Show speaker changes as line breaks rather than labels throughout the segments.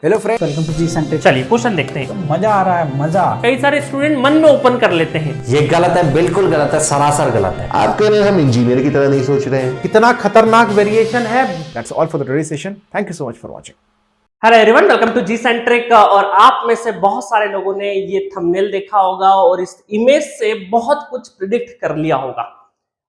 Hello friend, welcome to G centre.
चलिए question देखते हैं।
तो मजा आ रहा है, मजा।
कई सारे स्टूडेंट मन में ओपन कर लेते हैं।
ये गलत है, बिल्कुल गलत है, सरासर गलत है।
आप कह रहे हैं हम इंजीनियर की तरह नहीं सोच रहे हैं।
कितना खतरनाक वेरिएशन है। That's all for the today session. Thank you so much for watching.
Hello everyone, welcome to G centric. और आप में से बहुत सारे लोगों ने ये थंबनेल देखा होगा और इस इमेज से बहुत कुछ प्रिडिक्ट कर लिया होगा।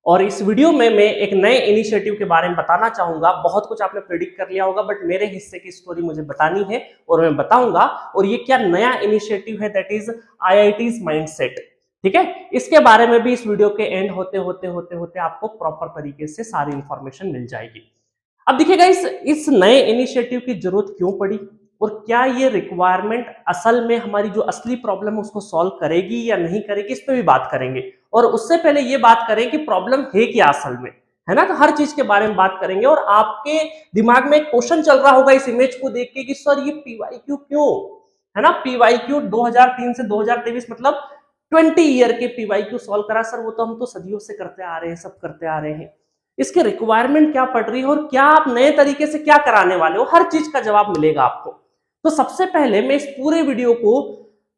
और इस वीडियो में मैं एक नए इनिशिएटिव के बारे में बताना चाहूंगा। बहुत कुछ आपने प्रिडिक्ट कर लिया होगा, बट मेरे हिस्से की स्टोरी मुझे बतानी है और मैं बताऊंगा। और ये क्या नया इनिशिएटिव है, दैट इज IIT's माइंडसेट। ठीक है, इसके बारे में भी इस वीडियो के एंड होते होते आपको प्रॉपर तरीके से सारी इंफॉर्मेशन मिल जाएगी। अब देखिएगा इस नए इनिशिएटिव की जरूरत क्यों पड़ी और क्या ये रिक्वायरमेंट असल में हमारी जो असली प्रॉब्लम है उसको सॉल्व करेगी या नहीं करेगी, इस पे भी बात करेंगे। और उससे पहले ये बात करें कि प्रॉब्लम है क्या असल में, है ना। तो हर चीज के बारे में बात करेंगे। और आपके दिमाग में एक क्वेश्चन चल रहा होगा इस इमेज को देख के कि सर ये PYQ क्यों, है ना। PYQ 2003 से 2023 मतलब 20 ईयर के PYQ सॉल्व करा। सर वो तो हम तो सदियों से करते आ रहे हैं, सब करते आ रहे हैं। इसके रिक्वायरमेंट क्या पड़ रही है और क्या आप नए तरीके से क्या कराने वाले हो, हर चीज का जवाब मिलेगा आपको। तो सबसे पहले मैं इस पूरे वीडियो को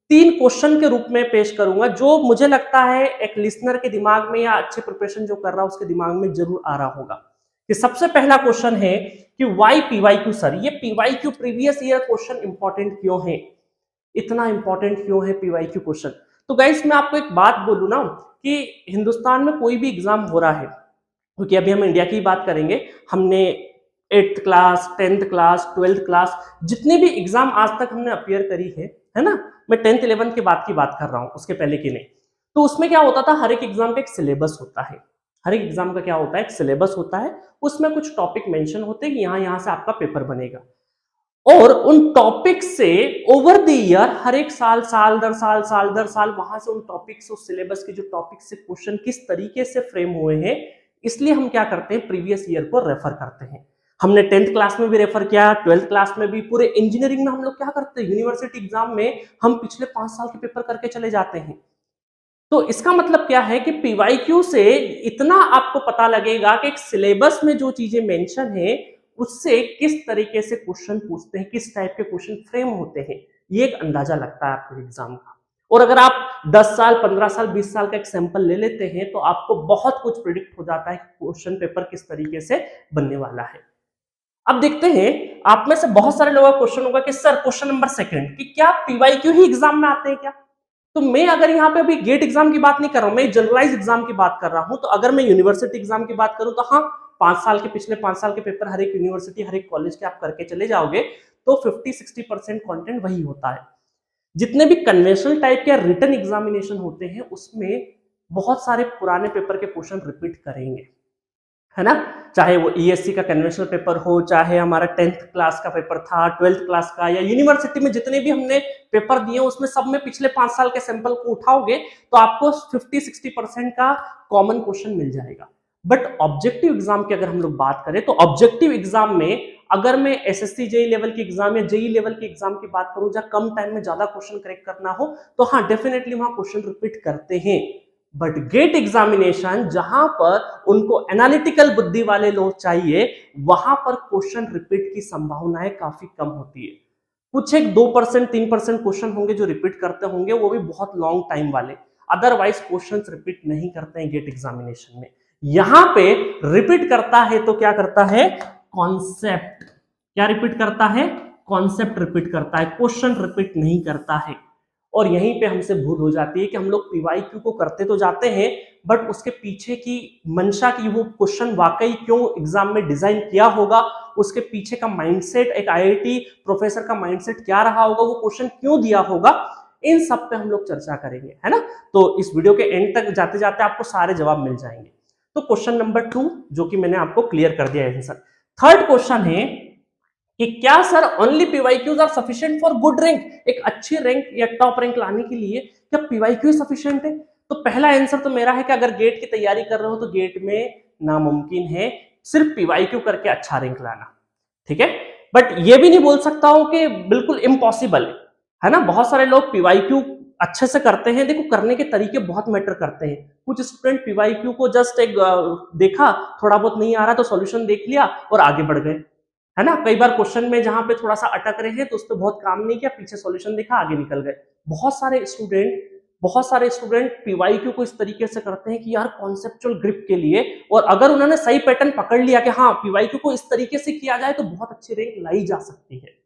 3 क्वेश्चन के रूप में पेश करूंगा, जो मुझे लगता है एक लिसनर के दिमाग में या अच्छे प्रिपरेशन जो कर रहा है उसके दिमाग में जरूर आ रहा होगा। कि सबसे पहला क्वेश्चन है कि वाई PYQ सर, ये PYQ previous year question important क्यों है, इतना इंपॉर्टेंट क्यों है PYQ क्वेश्चन। तो गाइस मैं आपको एक बात बोलूं ना कि हिंदुस्तान में कोई भी एग्जाम हो रहा है, क्योंकि अभी हम इंडिया की बात करेंगे। हमने 8th class, 10th class, 12th class, जितने भी एग्जाम आज तक हमने अपियर करी है ना। मैं 10th 11th के बाद की बात कर रहा हूं, उसके पहले की नहीं। तो उसमें क्या होता था, हर एक एग्जाम का एक सिलेबस होता है। हर एक एग्जाम का क्या होता है, एक सिलेबस होता है। उसमें कुछ टॉपिक मेंशन होते हैं कि यहाँ से आपका पेपर बनेगा। और उन टॉपिक से ओवर द ईयर हर एक साल दर साल वहां से उन टॉपिक्स, उस सिलेबस के जो टॉपिक से क्वेश्चन किस तरीके से फ्रेम हुए हैं, इसलिए हम क्या करते हैं, प्रीवियस ईयर को रेफर करते हैं। हमने 10th क्लास में भी रेफर किया, 12th क्लास में भी, पूरे इंजीनियरिंग में हम लोग क्या करते हैं, यूनिवर्सिटी एग्जाम में हम पिछले 5 साल के पेपर करके चले जाते हैं। तो इसका मतलब क्या है कि PYQ से इतना आपको पता लगेगा कि एक सिलेबस में जो चीजें मेंशन है उससे किस तरीके से क्वेश्चन पूछते हैं, किस टाइप के क्वेश्चन फ्रेम होते हैं, ये एक अंदाजा लगता है आपको एग्जाम का। और अगर आप 10 साल, 15 साल, 20 साल का एक सैंपल ले लेते हैं तो आपको बहुत कुछ प्रिडिक्ट हो जाता है कि क्वेश्चन पेपर किस तरीके से बनने वाला है। अब देखते हैं, आप में से बहुत सारे लोगों का क्वेश्चन होगा कि सर क्वेश्चन नंबर 2 कि क्या PYQ ही एग्जाम में आते हैं क्या। तो मैं अगर यहाँ पे अभी गेट एग्जाम की बात नहीं कर रहा हूं, मैं जनरलाइज एग्जाम की बात कर रहा हूं। तो अगर मैं यूनिवर्सिटी एग्जाम की बात करूं तो हाँ, 5 साल के, पिछले 5 साल के पेपर हर एक यूनिवर्सिटी, हर एक कॉलेज के आप करके चले जाओगे तो 50-60% कंटेंट वही होता है। जितने भी कन्वेंशनल टाइप के रिटन एग्जामिनेशन होते हैं उसमें बहुत सारे पुराने पेपर के क्वेश्चन रिपीट करेंगे, है ना। चाहे वो ESC का कन्वेंशनल पेपर हो, चाहे हमारा 10th क्लास का पेपर था, 12th क्लास का, या यूनिवर्सिटी में जितने भी हमने पेपर दिए उसमें सब में पिछले 5 साल के सैंपल को उठाओगे तो आपको 50-60% का कॉमन क्वेश्चन मिल जाएगा। बट ऑब्जेक्टिव एग्जाम की अगर हम लोग बात करें तो ऑब्जेक्टिव एग्जाम में अगर मैं SSC JEE लेवल की एग्जाम या JEE लेवल की एग्जाम की बात करूं जहां कम टाइम में ज्यादा क्वेश्चन करेक्ट करना हो तो हाँ, डेफिनेटली वहां क्वेश्चन रिपीट करते हैं। बट गेट एग्जामिनेशन जहां पर उनको एनालिटिकल बुद्धि वाले लोग चाहिए, वहां पर क्वेश्चन रिपीट की संभावनाएं काफी कम होती है। कुछ एक 2%, 3% क्वेश्चन होंगे जो रिपीट करते होंगे, वो भी बहुत लॉन्ग टाइम वाले। अदरवाइज क्वेश्चन रिपीट नहीं करते हैं गेट एग्जामिनेशन में। यहां पे रिपीट करता है तो क्या करता है, कॉन्सेप्ट। क्या रिपीट करता है, कॉन्सेप्ट रिपीट करता है, क्वेश्चन रिपीट नहीं करता है। और यहीं पे हमसे भूल हो जाती है कि हम लोग PYQ को करते तो जाते हैं, बट उसके पीछे की मंशा की, वो क्वेश्चन वाकई क्यों एग्जाम में डिजाइन किया होगा, उसके पीछे का माइंडसेट, एक IIT प्रोफेसर का माइंडसेट क्या रहा होगा, वो क्वेश्चन क्यों दिया होगा, इन सब पे हम लोग चर्चा करेंगे, है ना। तो इस वीडियो के एंड तक जाते जाते आपको सारे जवाब मिल जाएंगे। तो क्वेश्चन नंबर 2 जो कि मैंने आपको क्लियर कर दिया है आंसर। थर्ड क्वेश्चन है कि क्या sir only PYQs are sufficient for good rank, एक अच्छी रैंक या टॉप रैंक लाने के लिए क्या PYQ सफिशिएंट है। तो पहला आंसर तो मेरा है कि अगर गेट की तैयारी कर रहे हो तो गेट में नामुमकिन है सिर्फ PYQ करके अच्छा रैंक लाना, ठीक है। बट ये भी नहीं बोल सकता हूं कि बिल्कुल इम्पॉसिबल है ना। बहुत सारे लोग PYQ अच्छे से करते हैं। देखो, करने के तरीके बहुत मैटर करते हैं। कुछ स्टूडेंट PYQ को जस्ट एक देखा, थोड़ा बहुत नहीं आ रहा तो सॉल्यूशन देख लिया और आगे बढ़ गए, है ना। कई बार क्वेश्चन में जहां पे थोड़ा सा अटक रहे हैं तो उस पर बहुत काम नहीं किया, पीछे सॉल्यूशन देखा, आगे निकल गए। बहुत सारे स्टूडेंट पीवाईक्यू को इस तरीके से करते हैं कि यार कॉन्सेप्चुअल ग्रिप के लिए, और अगर उन्होंने सही पैटर्न पकड़ लिया कि हाँ पीवाईक्यू को इस तरीके से किया जाए तो बहुत अच्छी रैंक लाई जा सकती है।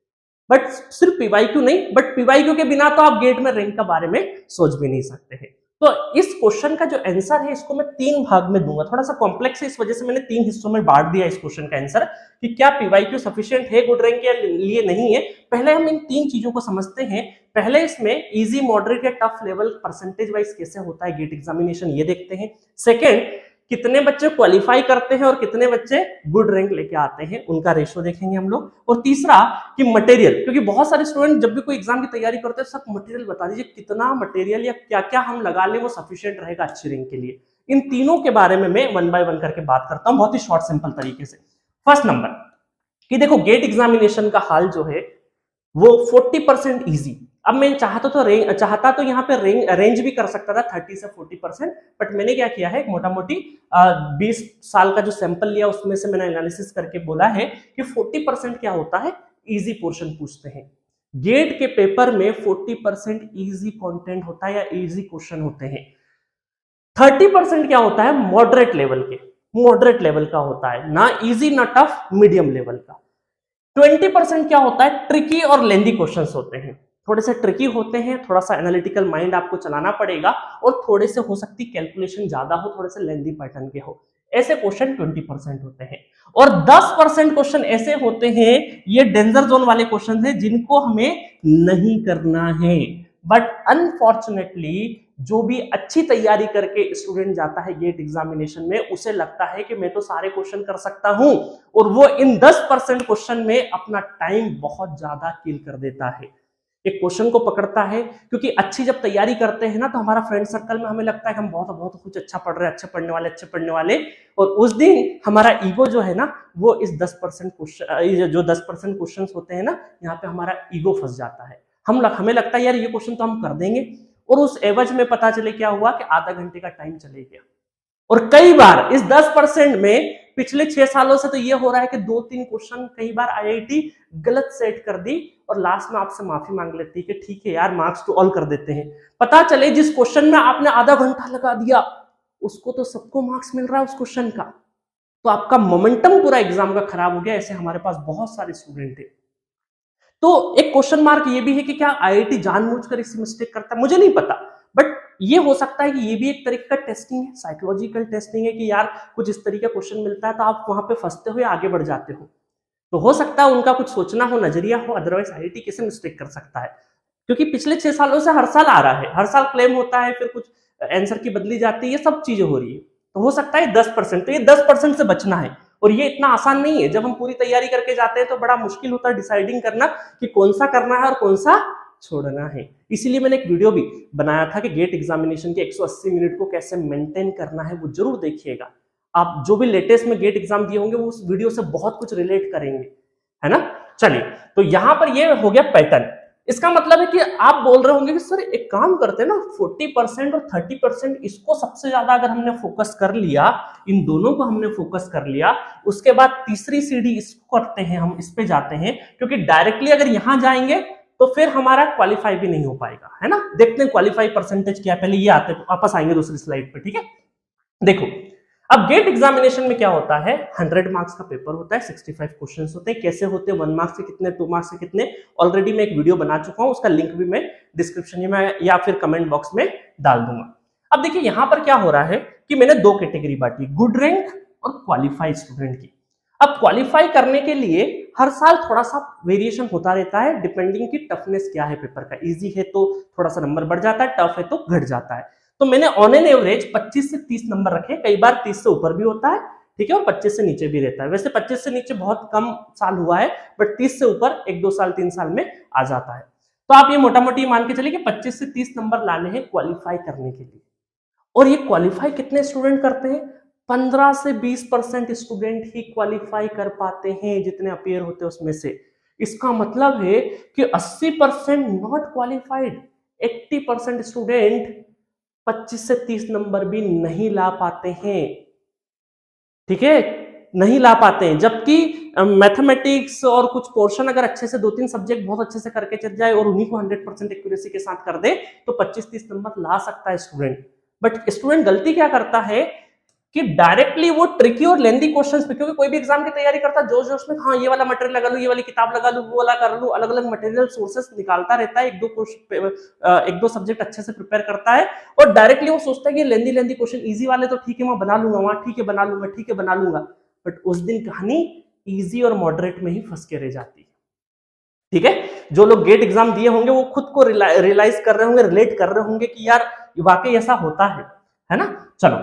बट सिर्फ पीवाईक्यू नहीं, बट पीवाईक्यू के बिना तो आप गेट में रैंक के बारे में सोच भी नहीं सकते हैं। तो इस क्वेश्चन का जो आंसर है इसको मैं 3 भाग में दूंगा, थोड़ा सा कॉम्प्लेक्स है इस वजह से मैंने 3 हिस्सों में बांट दिया इस क्वेश्चन का आंसर कि क्या पीवाईक्यू सफिशिएंट है गुड रैंक के लिए नहीं है। पहले हम इन 3 चीजों को समझते हैं। पहले इसमें इजी, मॉडरेट या टफ लेवल परसेंटेज वाइज कैसे होता है गेट एग्जामिनेशन, ये देखते हैं। सेकंड, कितने बच्चे क्वालिफाई करते हैं और कितने बच्चे गुड रैंक लेके आते हैं, उनका रेशो देखेंगे हम लोग। और तीसरा कि मटेरियल, क्योंकि बहुत सारे स्टूडेंट जब भी कोई एग्जाम की तैयारी करते हैं सब मटेरियल बता दीजिए, कितना मटेरियल या क्या क्या हम लगा लें वो सफिशिएंट रहेगा अच्छी रैंक के लिए। इन तीनों के बारे में मैं 1 बाय 1 करके बात करता हूं बहुत ही शॉर्ट सिंपल तरीके से। फर्स्ट नंबर कि देखो गेट एग्जामिनेशन का हाल जो है वो 40% इजी। अब मैं चाहता तो यहाँ पे रेंज भी कर सकता था 30 से 40%, बट मैंने क्या किया है मोटा मोटी 20 साल का जो सैंपल लिया उसमें से मैंने एनालिसिस करके बोला है कि 40% क्या होता है, इजी पोर्शन पूछते हैं। गेट के पेपर में 40% इजी कंटेंट होता है या इजी क्वेश्चन होते हैं। 30% क्या होता है, मॉडरेट लेवल का होता है, ना इजी ना टफ, मीडियम लेवल का। 20% क्या होता है, ट्रिकी और लेंदी क्वेश्चंस होते हैं, थोड़े से ट्रिकी होते हैं, थोड़ा सा एनालिटिकल माइंड आपको चलाना पड़ेगा और थोड़े से हो सकती कैलकुलेशन ज्यादा हो, थोड़े से लेंदी पैटर्न के हो, ऐसे क्वेश्चन 20% होते हैं। और 10% क्वेश्चन ऐसे होते हैं, ये डेंजर जोन वाले क्वेश्चन हैं जिनको हमें नहीं करना है। बट अनफॉर्चुनेटली जो भी अच्छी तैयारी करके स्टूडेंट जाता है गेट एग्जामिनेशन में, उसे लगता है कि मैं तो सारे क्वेश्चन कर सकता हूं, और वो इन 10% क्वेश्चन में अपना टाइम बहुत ज्यादा किल कर देता है। एक क्वेश्चन को पकड़ता है, क्योंकि अच्छी जब तैयारी करते हैं ना तो हमारा फ्रेंड सर्कल में हमें लगता है कि हम बहुत कुछ अच्छा पढ़ रहे हैं, अच्छे पढ़ने वाले, और उस दिन हमारा ईगो जो है ना वो इस 10% क्वेश्चन, जो 10% क्वेश्चन होते हैं ना, यहाँ पे हमारा ईगो फंस जाता है। हमें लगता है यार ये क्वेश्चन तो हम कर देंगे, और उस एवज में पता चले क्या हुआ कि आधा घंटे का टाइम चले गया। और कई बार इस 10% में पिछले 6 सालों से तो ये हो रहा है कि 2-3 क्वेश्चन कई बार आईआईटी गलत सेट कर दी और लास्ट में आपसे माफी मांग लेती है कि ठीक है यार मार्क्स टू ऑल कर देते हैं। पता चले जिस क्वेश्चन में आपने आधा घंटा लगा दिया उसको तो सबको मार्क्स मिल रहा है उस क्वेश्चन का, तो आपका मोमेंटम पूरा एग्जाम का खराब हो गया। ऐसे हमारे पास बहुत सारे स्टूडेंट थे। तो एक क्वेश्चन मार्क ये भी है कि क्या आईआईटी जानबूझकर इस मिस्टेक करता है, मुझे नहीं पता, बट ये हो सकता है कि ये भी एक तरीके का टेस्टिंग है, साइकोलॉजिकल टेस्टिंग है कि यार कुछ इस तरीके का क्वेश्चन मिलता है तो आप वहां पे फंसते हो या आगे बढ़ जाते हो। तो हो सकता है उनका कुछ सोचना हो, नजरिया हो, अदरवाइज आईआईटी कैसे मिस्टेक कर सकता है, क्योंकि पिछले 6 सालों से हर साल आ रहा है, हर साल क्लेम होता है, फिर कुछ आंसर की बदली जाती है, ये सब चीजें हो रही है। तो हो सकता है 10%, तो ये 10% से बचना है, और ये इतना आसान नहीं है। जब हम पूरी तैयारी करके जाते हैं तो बड़ा मुश्किल होता है डिसाइडिंग करना कि कौन सा करना है और कौन सा छोड़ना है। इसीलिए मैंने एक वीडियो भी बनाया था कि गेट एग्जामिनेशन के 180 मिनट को कैसे मेंटेन करना है, वो जरूर देखिएगा। आप जो भी लेटेस्ट में गेट एग्जाम दिए होंगे वो उस वीडियो से बहुत कुछ रिलेट करेंगे, है ना। चलिए, तो यहां पर ये हो गया पैटर्न। इसका मतलब है कि आप बोल रहे होंगे कि सर एक काम करते हैं ना, 40% और 30% इसको सबसे ज्यादा अगर हमने फोकस कर लिया, इन दोनों को हमने फोकस कर लिया, उसके बाद तीसरी सीढ़ी इसको करते हैं, हम इस पे जाते हैं, क्योंकि डायरेक्टली अगर यहां जाएंगे तो फिर हमारा क्वालिफाई भी नहीं हो पाएगा, है ना। देखते हैं क्वालिफाई परसेंटेज क्या है, पहले ये आते वापस आएंगे दूसरी स्लाइड पे, ठीक है। देखो अब गेट एग्जामिनेशन में क्या होता है, 100 मार्क्स का पेपर होता है, 65 क्वेश्चंस होते हैं। कैसे होते हैं, 1 मार्क्स से कितने, 2 मार्क्स से कितने, ऑलरेडी मैं एक वीडियो बना चुका हूं, उसका लिंक भी मैं डिस्क्रिप्शन में या फिर कमेंट बॉक्स में डाल दूंगा। अब देखिए यहां पर क्या हो रहा है कि मैंने 2 कैटेगरी बांटी, गुड रैंक और क्वालिफाइड स्टूडेंट की। अब क्वालिफाई करने के लिए हर साल थोड़ा सा वेरिएशन होता रहता है, डिपेंडिंग की टफनेस क्या है पेपर का। इजी है तो थोड़ा सा नंबर बढ़ जाता है, टफ है तो घट जाता है। तो मैंने ऑन एन एवरेज 25 से 30 नंबर रखे, कई बार 30 से ऊपर भी होता है, ठीक है, और 25 से नीचे भी रहता है। वैसे 25 से नीचे बहुत कम साल हुआ है, बट 30 से ऊपर 1-2 साल 3 साल में आ जाता है। तो आप ये मोटा मोटी मान के चलिए कि 25 से 30 नंबर लाने हैं क्वालिफाई करने के लिए। और ये क्वालिफाई कितने स्टूडेंट करते हैं, 15 से 20% स्टूडेंट ही क्वालिफाई कर पाते हैं जितने अपीयर होते हैं उसमें से। इसका मतलब है कि 80% नॉट क्वालिफाइड, 80% स्टूडेंट 25 से 30 नंबर भी नहीं ला पाते हैं, ठीक है, नहीं ला पाते हैं। जबकि मैथमेटिक्स और कुछ पोर्शन अगर अच्छे से 2-3 सब्जेक्ट बहुत अच्छे से करके चल जाए और उन्हीं को 100% एक्यूरेसी के साथ कर दे तो 25-30 नंबर ला सकता है स्टूडेंट। बट स्टूडेंट गलती क्या करता है कि डायरेक्टली वो ट्रिकी और लेंदी क्वेश्चंस पे, क्योंकि कोई भी एग्जाम की तैयारी करता है जोश जोश में, हाँ ये वाला मटेरियल लगा लूं, ये वाली किताब लगा लूं, वो वाला कर लूं, अलग अलग मटेरियल सोर्सेस निकालता रहता है, एक दो सब्जेक्ट अच्छे से प्रिपेयर करता है और डायरेक्टली वो सोचता है कि लेंदी लेंदी क्वेश्चन, इजी वाले तो ठीक है मैं बना लूंगा, वहां ठीक है बना लूंगा, ठीक है बना लूंगा, बट उस दिन कहानी इजी और मॉडरेट में ही फंस के रह जाती है। ठीक है, जो लोग गेट एग्जाम दिए होंगे वो खुद को रियलाइज कर रहे होंगे, रिलेट कर रहे होंगे कि यार वाकई ऐसा होता है ना। चलो,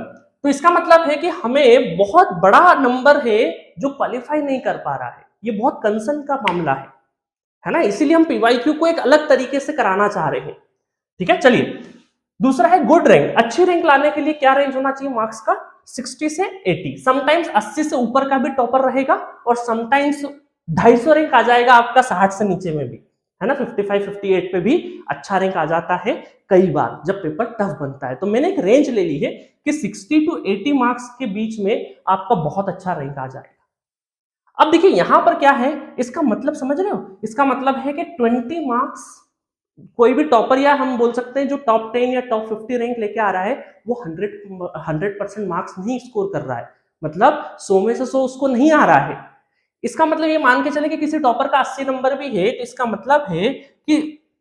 तो इसका मतलब है कि हमें बहुत बड़ा नंबर है जो क्वालिफाई नहीं कर पा रहा है, ये बहुत कंसर्न का मामला है ना। इसीलिए हम पीवाईक्यू को एक अलग तरीके से कराना चाह रहे हैं। ठीक है, चलिए दूसरा है गुड रैंक। अच्छी रैंक लाने के लिए क्या रेंज होना चाहिए मार्क्स का? 60 से 80, समटाइम्स 80 से ऊपर का भी टॉपर रहेगा और समटाइम्स 250 रैंक आ जाएगा आपका 60 से नीचे में भी, है ना। 55-58 पे भी अच्छा रैंक आ जाता है कई बार जब पेपर टफ बनता है। तो मैंने एक रेंज ले ली है कि 60 to 80 मार्क्स के बीच में आपका बहुत अच्छा रैंक आ जाएगा। अब देखिए यहां पर क्या है, इसका मतलब समझ रहे हो? इसका मतलब है कि 20 मार्क्स कोई भी टॉपर, या हम बोल सकते हैं जो टॉप 10 या टॉप 50 रैंक लेके आ रहा है, वो 100% मार्क्स नहीं स्कोर कर रहा है, मतलब 100 में से 100 उसको नहीं आ रहा है। इसका मतलब ये मान के चले कि किसी टॉपर का 80 नंबर भी है, तो इसका मतलब है कि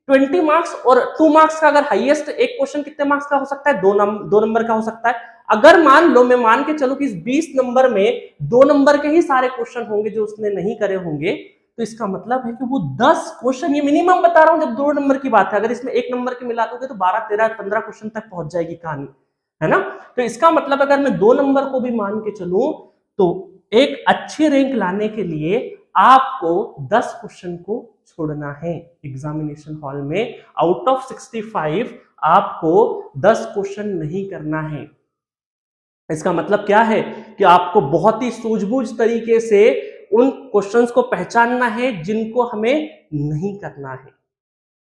20 मार्क्स और 2 मार्क्स का अगर हाईएस्ट एक क्वेश्चन कितने मार्क्स का हो सकता है? 2 नंबर का हो सकता है। अगर मान लो, मैं मान के चलो कि इस 20 नंबर में 2 नंबर के ही सारे क्वेश्चन होंगे जो उसने नहीं करे होंगे, तो इसका मतलब है कि वो 10 क्वेश्चन, ये मिनिमम बता रहा हूं जब 2 नंबर की बात है, अगर इसमें 1 नंबर के मिला दोगे तो 12, 13, 15 क्वेश्चन तक पहुंच जाएगी कहानी, है ना। तो इसका मतलब अगर मैं 2 नंबर को भी मान के चलूं तो एक अच्छी रैंक लाने के लिए आपको 10 क्वेश्चन को छोड़ना है एग्जामिनेशन हॉल में। आउट ऑफ 65 आपको 10 क्वेश्चन नहीं करना है। इसका मतलब क्या है कि आपको बहुत ही सूझबूझ तरीके से उन क्वेश्चंस को पहचानना है जिनको हमें नहीं करना है।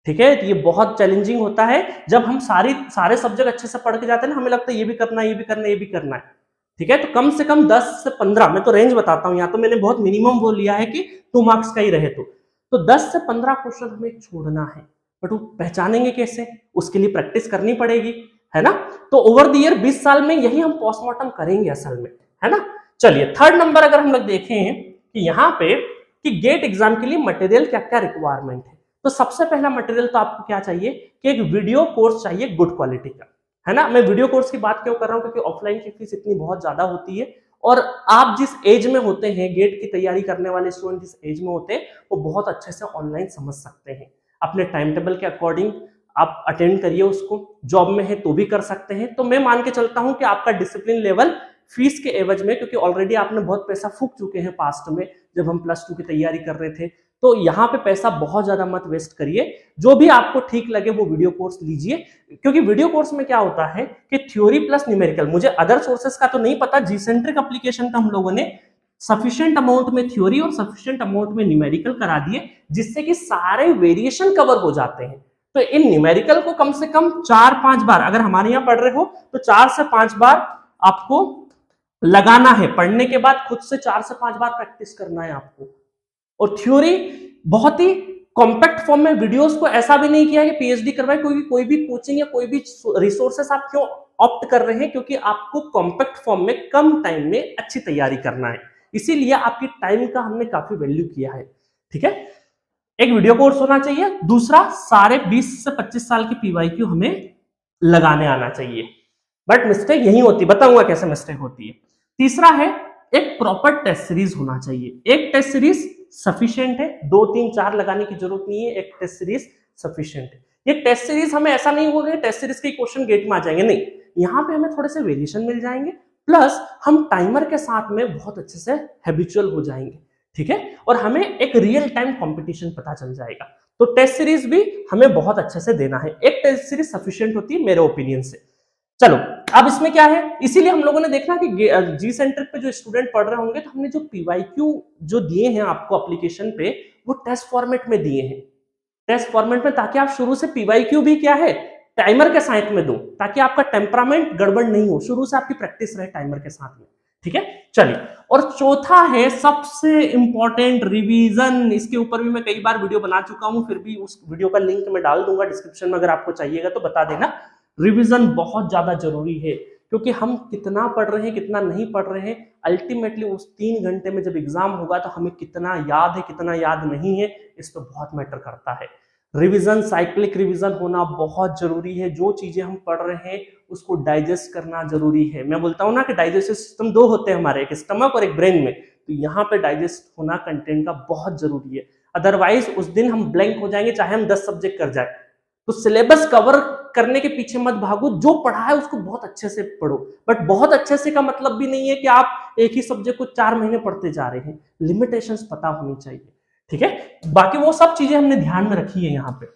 ठीक है, तो ये बहुत चैलेंजिंग होता है जब हम सारे सब्जेक्ट अच्छे से पढ़ के जाते हैं ना, हमें लगता है ये भी करना है, ये भी करना है, ये भी करना है। ठीक है, तो कम से कम 10 से 15, मैं तो रेंज बताता हूं, यहाँ तो मैंने बहुत मिनिमम बोल लिया है कि 2 मार्क्स का ही रहे तो 10 से 15 क्वेश्चन हमें छोड़ना है। बट वो पहचानेंगे कैसे? उसके लिए प्रैक्टिस करनी पड़ेगी, है ना। तो ओवर द ईयर 20 साल में यही हम पोस्टमार्टम करेंगे असल में, है ना। चलिए थर्ड नंबर अगर हम लोग देखें कि यहाँ पे कि गेट एग्जाम के लिए मटेरियल क्या क्या रिक्वायरमेंट है, तो सबसे पहला मटेरियल तो आपको क्या चाहिए कि एक वीडियो कोर्स चाहिए गुड क्वालिटी का, है ना। मैं वीडियो कोर्स की बात क्यों कर रहा हूं? क्योंकि ऑफलाइन की फीस इतनी बहुत ज्यादा होती है और आप जिस एज में होते हैं, गेट की तैयारी करने वाले स्टूडेंट जिस एज में होते हैं, वो बहुत अच्छे से ऑनलाइन समझ सकते हैं। अपने टाइम टेबल के अकॉर्डिंग आप अटेंड करिए उसको, जॉब में है तो भी कर सकते हैं। तो मैं मान के चलता हूं कि आपका डिसिप्लिन लेवल फीस के एवज में, क्योंकि ऑलरेडी आपने बहुत पैसा फूक चुके हैं पास्ट में जब हम +2 की तैयारी कर रहे थे, तो यहाँ पे पैसा बहुत ज्यादा मत वेस्ट करिए। जो भी आपको ठीक लगे वो वीडियो कोर्स लीजिए, क्योंकि वीडियो कोर्स में क्या होता है कि थ्योरी प्लस न्यूमेरिकल, मुझे अदर सोर्सेस का तो नहीं पता, जीसेंट्रिक एप्लीकेशन का हम लोगों ने सफिशिएंट अमाउंट में थ्योरी और सफिशिएंट अमाउंट में न्यूमेरिकल करा दिए, जिससे कि सारे वेरिएशन कवर हो जाते हैं। तो इन न्यूमेरिकल को कम से कम 4-5 बार, अगर हमारे यहाँ पढ़ रहे हो तो 4 से 5 बार आपको लगाना है, पढ़ने के बाद खुद से 4 से 5 बार प्रैक्टिस करना है आपको। और थ्योरी बहुत ही कॉम्पैक्ट फॉर्म में, वीडियोस को ऐसा भी नहीं किया कि पीएचडी करवाए, कोई भी कोचिंग या कोई भी रिसोर्सेस आप क्यों ऑप्ट कर रहे हैं? क्योंकि आपको कॉम्पैक्ट फॉर्म में कम टाइम में अच्छी तैयारी करना है, इसीलिए आपकी टाइम का हमने काफी वैल्यू किया है। ठीक है, एक वीडियो कोर्स होना चाहिए। दूसरा, सारे 20 से 25 साल की पीवाईक्यू हमें लगाने आना चाहिए। बट मिस्टेक यही होती, बताऊंगा कैसे मिस्टेक होती है। तीसरा है एक प्रॉपर टेस्ट सीरीज होना चाहिए। एक टेस्ट सीरीज सफिशिएंट है, 2, 3, 4 लगाने की जरूरत नहीं है, एक टेस्ट सीरीज सफिशिएंट है। ये टेस्ट सीरीज हमें ऐसा नहीं होगा टेस्ट सीरीज के क्वेश्चन गेट में आ जाएंगे, नहीं, यहाँ पे हमें थोड़े से वेरिएशन मिल जाएंगे, प्लस हम टाइमर के साथ में बहुत अच्छे से हैबिचुअल हो जाएंगे। ठीक है, और हमें एक रियल टाइम कंपटीशन पता चल जाएगा। तो टेस्ट सीरीज भी हमें बहुत अच्छे से देना है, एक टेस्ट सीरीज सफिशिएंट होती है मेरे ओपिनियन से। चलो, अब इसमें क्या है, इसीलिए हम लोगों ने देखना कि जी सेंटर पे जो स्टूडेंट पढ़ रहे होंगे, तो हमने जो पीवाईक्यू जो दिए हैं आपको एप्लीकेशन पे, वो टेस्ट फॉर्मेट में दिए हैं, टेस्ट फॉर्मेट में, ताकि आप शुरू से पीवाईक्यू भी क्या है टाइमर के साथ में दो, ताकि आपका टेम्परामेंट गड़बड़ नहीं हो, शुरू से आपकी प्रैक्टिस रहे टाइमर के साथ में। ठीक है, चलिए। और चौथा है सबसे इंपॉर्टेंट रिवीजन। इसके ऊपर भी मैं कई बार वीडियो बना चुका हूं, फिर भी उस वीडियो का लिंक मैं डाल दूंगा डिस्क्रिप्शन में, अगर आपको चाहिएगा तो बता देना। रिवीजन बहुत ज्यादा जरूरी है, क्योंकि हम कितना पढ़ रहे हैं कितना नहीं पढ़ रहे हैं, अल्टीमेटली उस 3 घंटे में जब एग्जाम होगा तो हमें कितना याद है कितना याद नहीं है, इस पर बहुत मैटर करता है। रिवीजन, साइक्लिक रिवीजन होना बहुत जरूरी है। जो चीजें हम पढ़ रहे हैं उसको डाइजेस्ट करना जरूरी है। मैं बोलता हूं ना कि डाइजेस्टिव सिस्टम 2 होते हैं हमारे, एक स्टमक और एक ब्रेन में, तो यहाँ पे डाइजेस्ट होना कंटेंट का बहुत जरूरी है। अदरवाइज उस दिन हम ब्लैंक हो जाएंगे, चाहे हम 10 सब्जेक्ट कर जाए। तो सिलेबस कवर करने के पीछे मत भागो, जो पढ़ा है उसको बहुत अच्छे से पढ़ो। बट बहुत अच्छे से का मतलब भी नहीं है कि आप एक ही सब्जेक्ट को 4 महीने पढ़ते जा रहे हैं। लिमिटेशंस पता होनी चाहिए, ठीक है। बाकी वो सब चीजें हमने ध्यान में रखी है यहाँ पे।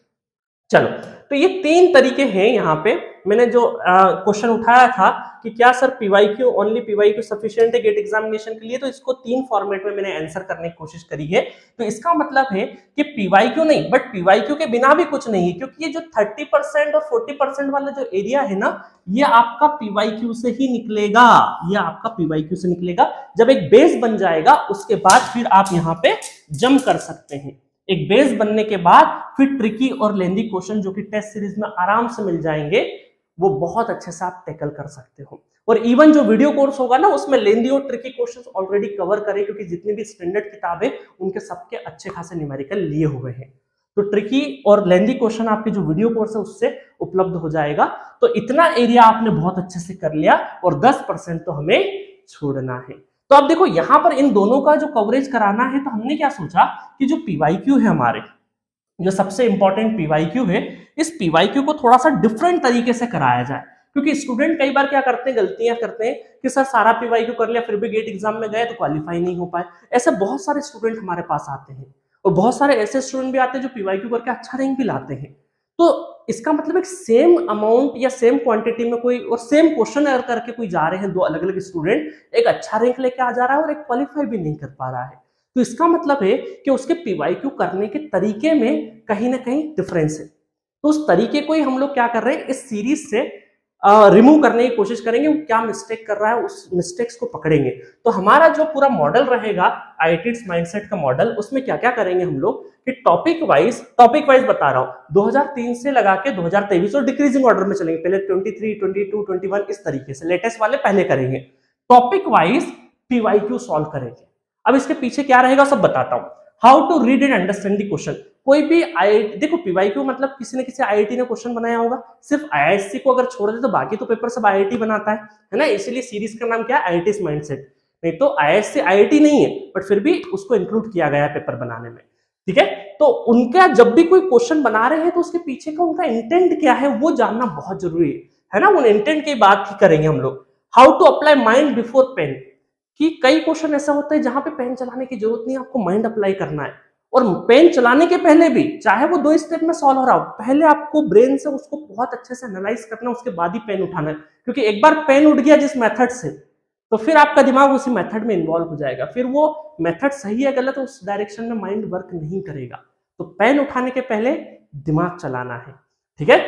चलो, तो ये 3 तरीके हैं। यहाँ पे मैंने जो क्वेश्चन उठाया था कि क्या sir PYQ, only PYQ sufficient है गेट एग्जामिनेशन के लिए, तो इसको 3 फॉर्मेट में मैंने आंसर करने की कोशिश करी है। तो इसका मतलब है कि पीवाईक्यू नहीं, बट पीवाईक्यू के बिना भी कुछ नहीं है, क्योंकि ये जो 30% और 40% वाला जो एरिया है ना, ये आपका पीवाईक्यू से ही निकलेगा। ये आपका पीवाईक्यू से निकलेगा। जब एक बेस बन जाएगा उसके बाद फिर आप यहाँ पे जंप कर सकते हैं। एक बेस बनने के बाद फिर ट्रिकी और लेंदी क्वेश्चन जो कि टेस्ट सीरीज में आराम से मिल जाएंगे, वो बहुत अच्छे से आप टैकल कर सकते हो। और इवन जो वीडियो कोर्स होगा ना, उसमें लेंदी और ट्रिकी क्वेश्चंस ऑलरेडी कवर करें, क्योंकि जितनी भी स्टैंडर्ड किताबें उनके सबके अच्छे खासे न्यूमेरिकल लिए हुए हैं। तो ट्रिकी और लेंदी क्वेश्चन आपके जो वीडियो कोर्स है उससे उपलब्ध हो जाएगा। तो इतना एरिया आपने बहुत अच्छे से कर लिया और 10% तो हमें छोड़ना है। तो अब देखो यहां पर इन दोनों का जो कवरेज कराना है, तो हमने क्या सोचा कि जो पीवाईक्यू है हमारे, जो सबसे इंपॉर्टेंट पीवाईक्यू है, इस पीवाईक्यू को थोड़ा सा डिफरेंट तरीके से कराया जाए। क्योंकि स्टूडेंट कई बार क्या करते हैं, गलतियां करते हैं कि सर सारा पीवाईक्यू कर लिया फिर भी गेट एग्जाम में गए तो क्वालिफाई नहीं हो पाए। ऐसे बहुत सारे स्टूडेंट हमारे पास आते हैं, और बहुत सारे ऐसे स्टूडेंट भी आते हैं जो पीवाईक्यू करके अच्छा रैंक भी लाते हैं। तो इसका मतलब एक सेम अमाउंट या सेम क्वांटिटी में कोई और सेम क्वेश्चन करके कोई जा रहे हैं, 2 अलग अलग स्टूडेंट, एक अच्छा रैंक लेके आ जा रहा है और एक क्वालिफाई भी नहीं कर पा रहा है। तो इसका मतलब है कि उसके पीवाईक्यू करने के तरीके में कहीं ना कहीं डिफरेंस है। तो उस तरीके को ही हम लोग क्या कर रहे हैं, इस सीरीज से रिमूव करने की कोशिश करेंगे। वो क्या मिस्टेक कर रहा है उस मिस्टेक्स को पकड़ेंगे। तो हमारा जो पूरा मॉडल रहेगा आईआईटीज माइंडसेट का मॉडल, उसमें क्या क्या करेंगे हम लोग कि टॉपिक वाइज बता रहा हूं, 2003 से लगा के 2023 और डिक्रीजिंग ऑर्डर में चलेंगे। पहले 23, 22, 21 इस तरीके से लेटेस्ट वाले पहले करेंगे। टॉपिक वाइज पीवाईक्यू सॉल्व करेंगे। अब इसके पीछे क्या रहेगा सब बताता हूं। How to read and understand the question. कोई भी आईआईटी, देखो पीवाईक्यू मतलब किसी न किसी आईआईटी ने क्वेश्चन बनाया होगा। सिर्फ आईआईएससी को अगर छोड़ दे तो बाकी तो पेपर सब आईआईटी बनाता है ना। इसीलिए सीरीज का नाम क्या है, आईआईटीज माइंडसेट। नहीं तो आईआईएससी आईआईटी नहीं है, बट फिर भी उसको इंक्लूड किया गया है पेपर बनाने में, ठीक है। तो उनका जब भी कोई क्वेश्चन बना रहे हैं तो उसके पीछे का उनका इंटेंट क्या है वो जानना बहुत जरूरी है ना। उन इंटेंट की बात ही करेंगे हम लोग। How to apply mind before pen, कि कई क्वेश्चन ऐसा होता है जहां पे पेन चलाने की जरूरत नहीं, आपको माइंड अप्लाई करना है। और पेन चलाने के पहले भी, चाहे वो 2 स्टेप में सॉल्व हो रहा हो, पहले आपको ब्रेन से उसको बहुत अच्छे से एनालाइज करना, उसके बाद ही पेन उठाना है। क्योंकि एक बार पेन उठ गया जिस मेथड से, तो फिर आपका दिमाग उसी मेथड में इन्वॉल्व हो जाएगा। फिर वो मेथड सही है गलत, उस डायरेक्शन में माइंड वर्क नहीं करेगा। तो पेन उठाने के पहले दिमाग चलाना है, ठीक है।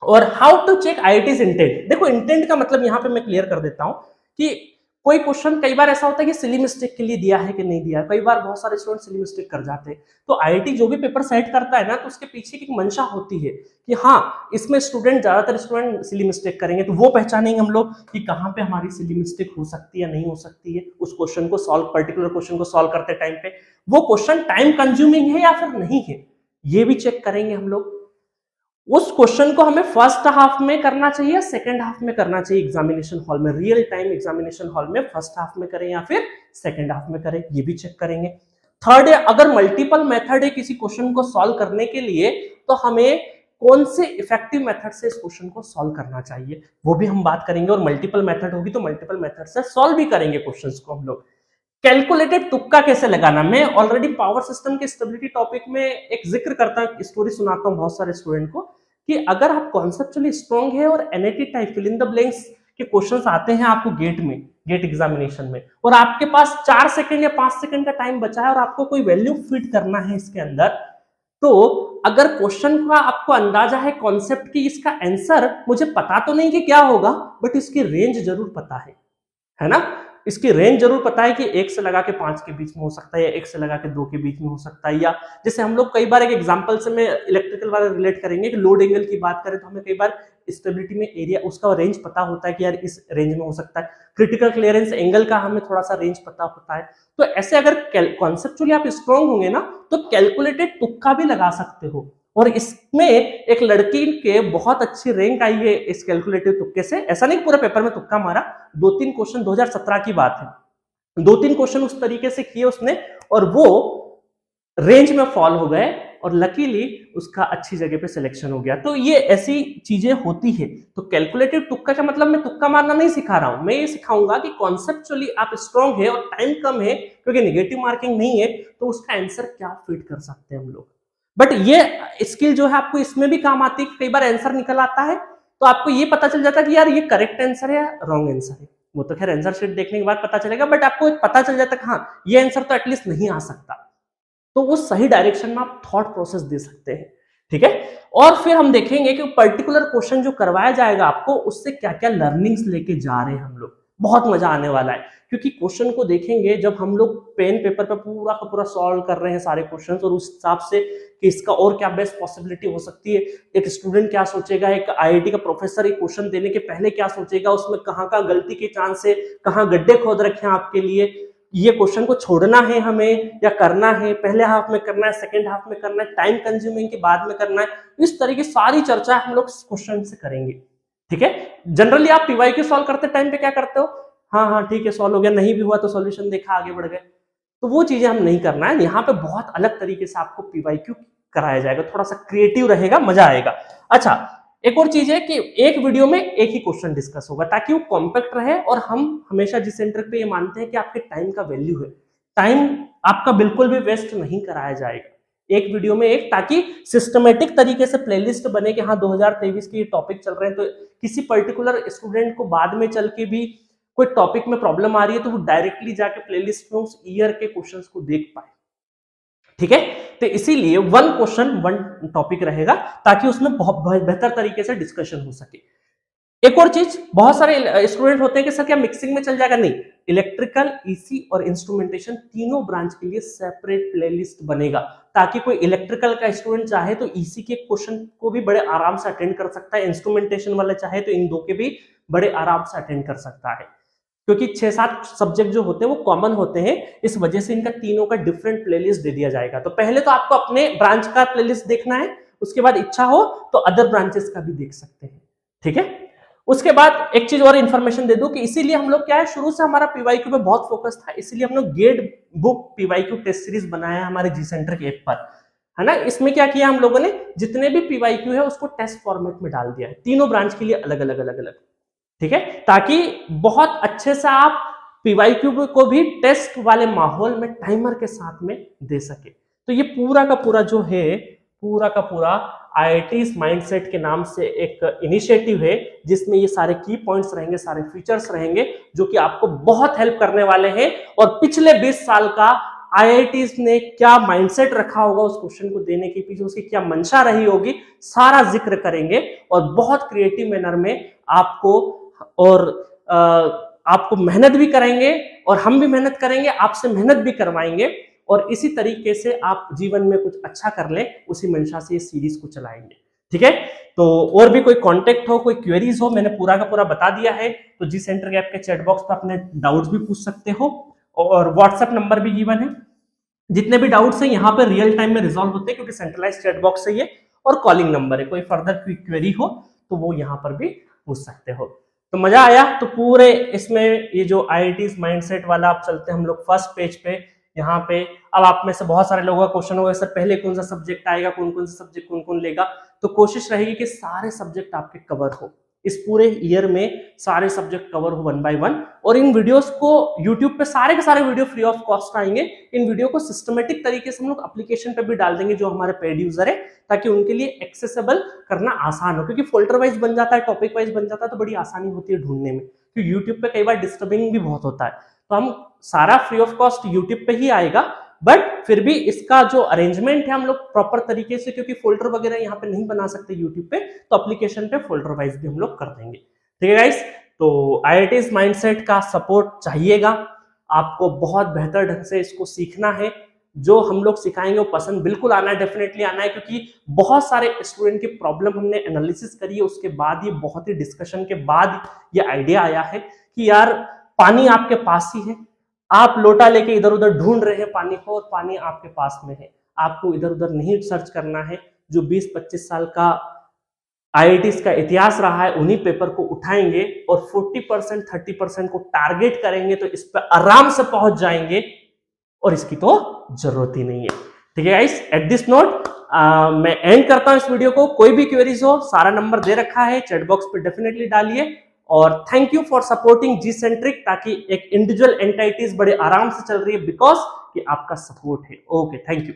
और how to check IITs intent. देखो इंटेंट का मतलब यहां पे मैं क्लियर कर देता हूं कि कोई क्वेश्चन कई बार ऐसा होता है कि सिली मिस्टेक के लिए दिया है कि नहीं दिया। कई बार बहुत सारे स्टूडेंट सिली मिस्टेक कर जाते हैं। तो आईआईटी जो भी पेपर सेट करता है ना, तो उसके पीछे की मंशा होती है कि हाँ इसमें स्टूडेंट, ज्यादातर स्टूडेंट सिली मिस्टेक करेंगे, तो वो पहचानेंगे हम लोग कि कहाँ पे हमारी सिली मिस्टेक हो सकती है या नहीं हो सकती है। उस क्वेश्चन को सॉल्व, पर्टिकुलर क्वेश्चन को सॉल्व करते टाइम पे वो क्वेश्चन टाइम कंज्यूमिंग है या फिर नहीं है, ये भी चेक करेंगे हम लोग। उस क्वेश्चन को हमें फर्स्ट हाफ में करना चाहिए या सेकंड हाफ में करना चाहिए एग्जामिनेशन हॉल में, रियल टाइम एग्जामिनेशन हॉल में फर्स्ट हाफ में करें या फिर सेकंड हाफ में करें, ये भी चेक करेंगे। थर्ड है, अगर मल्टीपल मेथड है किसी क्वेश्चन को सॉल्व करने के लिए, तो हमें कौन से इफेक्टिव मेथड से इस क्वेश्चन को सॉल्व करना चाहिए, वो भी हम बात करेंगे। और मल्टीपल मेथड होगी तो मल्टीपल मेथड से सॉल्व भी करेंगे क्वेश्चंस को हम लोग। कैलकुलेटेड तुक्का कैसे लगाना, मैं ऑलरेडी पावर सिस्टम के स्टेबिलिटी टॉपिक में एक जिक्र करता हूं, स्टोरी सुनाता हूं बहुत सारे स्टूडेंट को, कि अगर आप कॉन्सेप्चुअली स्ट्रांग है और NAT type fill in the blanks के क्वेश्चंस आते हैं आपको गेट में, गेट एग्जामिनेशन में, और आपके पास 4 सेकंड या 5 सेकंड का टाइम बचा है और आपको कोई वैल्यू फिट करना है इसके अंदर, तो अगर क्वेश्चन का आपको अंदाजा है कॉन्सेप्ट की, इसका आंसर मुझे पता तो नहीं कि क्या होगा, बट इसकी रेंज जरूर पता है ना। इसकी रेंज जरूर पता है कि 1 से लगा के 5 के बीच में हो सकता है, या 1 से लगा के 2 के बीच में हो सकता है, या जैसे हम लोग कई बार एक एग्जांपल से में इलेक्ट्रिकल वाला रिलेट करेंगे कि लोड एंगल की बात करें तो हमें कई बार स्टेबिलिटी में एरिया उसका रेंज पता होता है कि यार इस रेंज में हो सकता है, क्रिटिकल क्लियरेंस एंगल का हमें थोड़ा सा रेंज पता होता है। तो ऐसे अगर कॉन्सेप्चुअली आप स्ट्रांग होंगे ना तो कैलकुलेटेड तुक्का भी लगा सकते हो, और इसमें एक लड़की के बहुत अच्छी रैंक आई है इस कैलकुलेटिव तुक्के से। ऐसा नहीं पूरे पेपर में तुक्का मारा, 2-3 क्वेश्चन 2017 की बात है, 2-3 क्वेश्चन उस तरीके से किए उसने और वो रेंज में फॉल हो गए और लकीली उसका अच्छी जगह पे सिलेक्शन हो गया। तो ये ऐसी चीजें होती है। तो कैलकुलेटिव तुक्का का मतलब मैं तुक्का मारना नहीं सिखा रहा हूं, मैं ये सिखाऊंगा कि कॉन्सेप्चुअली आप स्ट्रांग है और टाइम कम है क्योंकि नेगेटिव मार्किंग नहीं है तो उसका आंसर क्या फिट कर सकते हैं हम लोग। बट ये स्किल जो है आपको इसमें भी काम आती है। कई बार आंसर निकल आता है तो आपको ये पता चल जाता है कि यार ये करेक्ट आंसर है या रॉन्ग आंसर है, वो तो खैर आंसर शीट देखने के बाद पता चलेगा, बट आपको एक पता चल जाता है कि हाँ ये आंसर तो एटलीस्ट नहीं आ सकता, तो वो सही डायरेक्शन में आप थॉट प्रोसेस दे सकते हैं। ठीक है, और फिर हम देखेंगे कि पर्टिकुलर क्वेश्चन जो करवाया जाएगा आपको उससे क्या क्या लर्निंग्स लेके जा रहे हैं हम लोग। बहुत मजा आने वाला है क्योंकि क्वेश्चन को देखेंगे जब हम लोग पेन पेपर पे पूरा का पूरा सॉल्व कर रहे हैं सारे क्वेश्चंस, और उस हिसाब से कि इसका और क्या बेस्ट पॉसिबिलिटी हो सकती है, एक स्टूडेंट क्या सोचेगा, एक आईआईटी का प्रोफेसर एक क्वेश्चन देने के पहले क्या सोचेगा, उसमें कहाँ का गलती के चांस है, कहाँ गड्ढे खोद रखे हैं आपके लिए, ये क्वेश्चन को छोड़ना है हमें या करना है, पहले हाफ में करना है, सेकेंड हाफ में करना है, टाइम कंज्यूमिंग के बाद में करना है, इस तरह की सारी चर्चा हम लोग क्वेश्चन से करेंगे। ठीक है, जनरली आप पीवाईक्यू सॉल्व करते टाइम पे क्या करते हो, हाँ ठीक है सॉल्व हो गया, नहीं भी हुआ तो सॉल्यूशन देखा आगे बढ़ गए, तो वो चीजें हम नहीं करना है। यहाँ पे बहुत अलग तरीके से आपको पीवाईक्यू कराया जाएगा, थोड़ा सा क्रिएटिव रहेगा, मजा आएगा। अच्छा, एक और चीज है कि एक वीडियो में एक ही क्वेश्चन डिस्कस होगा ताकि वो कॉम्पैक्ट रहे, और हम हमेशा जिस सेंटर पे ये मानते हैं कि आपके टाइम का वैल्यू है, टाइम आपका बिल्कुल भी वेस्ट नहीं कराया जाएगा। एक वीडियो में एक, ताकि सिस्टमेटिक तरीके से प्लेलिस्ट बने कि हाँ 2023 के ये टॉपिक चल रहे हैं, तो किसी पर्टिकुलर स्टूडेंट को बाद में चल के भी कोई टॉपिक में प्रॉब्लम आ रही है तो वो डायरेक्टली जाके प्लेलिस्ट में उस ईयर के क्वेश्चंस को देख पाए। ठीक है, तो इसीलिए 1 क्वेश्चन 1 टॉपिक रहेगा ताकि उसमें बहुत बेहतर तरीके से डिस्कशन हो सके। एक और चीज, बहुत सारे स्टूडेंट होते हैं कि सर क्या मिक्सिंग में चल जाएगा, नहीं, इलेक्ट्रिकल, ईसी और इंस्ट्रूमेंटेशन तीनों ब्रांच के लिए सेपरेट प्लेलिस्ट बनेगा, ताकि कोई इलेक्ट्रिकल का स्टूडेंट चाहे तो ईसी के क्वेश्चन को भी बड़े आराम से अटेंड कर सकता है, इंस्ट्रूमेंटेशन वाला चाहे तो इन दो के भी बड़े आराम से अटेंड कर सकता है, क्योंकि 6-7 सब्जेक्ट जो होते हैं वो कॉमन होते हैं, इस वजह से इनका तीनों का डिफरेंट प्लेलिस्ट दे दिया जाएगा। तो पहले तो आपको अपने ब्रांच का प्लेलिस्ट देखना है, उसके बाद इच्छा हो तो अदर ब्रांचेस का भी देख सकते हैं। ठीक है, उसके बाद एक चीज और इन्फॉर्मेशन दे दूं कि इसीलिए हम लोग क्या है, शुरू से हमारा पीवाईक्यू पे बहुत फोकस था, इसीलिए हम लोग GATE book PYQ test series बनाया है हमारे जी सेंटर के ऐप पर, है ना। इसमें क्या किया हम लोगों ने, जितने भी पीवाईक्यू है उसको टेस्ट फॉर्मेट में डाल दिया है, तीनों ब्रांच के लिए अलग अलग। ठीक है, ताकि बहुत अच्छे से आप पीवाईक्यू को भी टेस्ट वाले माहौल में टाइमर के साथ में दे सके। तो ये पूरा का पूरा जो है, पूरा का पूरा IIT's माइंडसेट के नाम से एक इनिशिएटिव है, जिसमें ये सारे की पॉइंट्स रहेंगे, सारे फीचर्स रहेंगे जो कि आपको बहुत हेल्प करने वाले हैं। और पिछले 20 साल का IIT's ने क्या माइंडसेट रखा होगा उस क्वेश्चन को देने के पीछे, उसकी क्या मंशा रही होगी, सारा जिक्र करेंगे और बहुत क्रिएटिव मैनर में आपको, और आपको मेहनत भी करेंगे और हम भी मेहनत करेंगे, आपसे मेहनत भी करवाएंगे, और इसी तरीके से आप जीवन में कुछ अच्छा कर लें, उसी मंशा से ये सीरीज को चलाएंगे। ठीक है, तो और भी कोई कांटेक्ट हो, कोई क्वेरीज हो, मैंने पूरा का पूरा बता दिया है, तो जी सेंटर के ऐप के चैट बॉक्स पर अपने डाउट्स भी पूछ सकते हो, और व्हाट्सएप नंबर भी गिवन है। जितने भी डाउट्स हैं यहाँ पे रियल टाइम में रिजॉल्व होते हैं क्योंकि सेंट्रलाइज चैट बॉक्स है ये, और कॉलिंग नंबर है, कोई फर्दर क्वेरी हो तो वो यहाँ पर भी पूछ सकते हो। तो मजा आया। तो पूरे इसमें ये जो IIT's माइंडसेट वाला, आप चलते हैं हम लोग फर्स्ट पेज पे, यहाँ पे अब आप में से बहुत सारे लोगों का क्वेश्चन होगा सर पहले कौन सा सब्जेक्ट आएगा, कौन कौन से सब्जेक्ट कौन कौन लेगा, तो कोशिश रहेगी कि सारे सब्जेक्ट आपके कवर हो, इस पूरे ईयर में सारे सब्जेक्ट कवर हो 1 by 1। और इन वीडियोस को YouTube पे सारे के सारे वीडियो फ्री ऑफ कॉस्ट आएंगे, इन वीडियो को सिस्टमेटिक तरीके से हम लोग एप्लीकेशन पे भी डाल देंगे जो हमारे पेड यूजर है, ताकि उनके लिए एक्सेसिबल करना आसान हो, क्योंकि फोल्डर वाइज बन जाता है, टॉपिक वाइज बन जाता है, तो बड़ी आसानी होती है ढूंढने में, क्योंकि YouTube पे कई बार डिस्टर्बिंग भी बहुत होता है। तो हम सारा फ्री ऑफ कॉस्ट YouTube पे ही आएगा, बट फिर भी इसका जो अरेंजमेंट है हम लोग प्रॉपर तरीके से, क्योंकि फोल्डर वगैरह यहाँ पे नहीं बना सकते YouTube पे, तो एप्लीकेशन पे फोल्डर वाइज भी हम लोग कर देंगे। ठीक है गाइस, तो IITs माइंडसेट का सपोर्ट चाहिएगा, आपको बहुत बेहतर ढंग से इसको सीखना है। जो हम लोग सिखाएंगे वो पसंद बिल्कुल आना है, डेफिनेटली आना है, क्योंकि बहुत सारे स्टूडेंट की प्रॉब्लम हमने एनालिसिस करी है, उसके बाद ये बहुत ही डिस्कशन के बाद ये आइडिया आया है कि यार पानी आपके पास ही है, आप लोटा लेके इधर उधर ढूंढ रहे हैं पानी को, और पानी आपके पास में है, आपको इधर उधर नहीं सर्च करना है। जो 20-25 साल का IITs का इतिहास रहा है उन्हीं पेपर को उठाएंगे और 40% 30% को टारगेट करेंगे तो इस पर आराम से पहुंच जाएंगे, और इसकी तो जरूरत ही नहीं है। ठीक है गाइस, एट दिस नोट मैं एंड करता हूं इस वीडियो को। कोई भी क्वेरीज हो, सारा नंबर दे रखा है, चैट बॉक्स पे डेफिनेटली डालिए। और thank you for supporting Gcentric, ताकि एक इंडिविजुअल एंटाइटीज बड़े आराम से चल रही है बिकॉज कि आपका सपोर्ट है। Okay, thank you.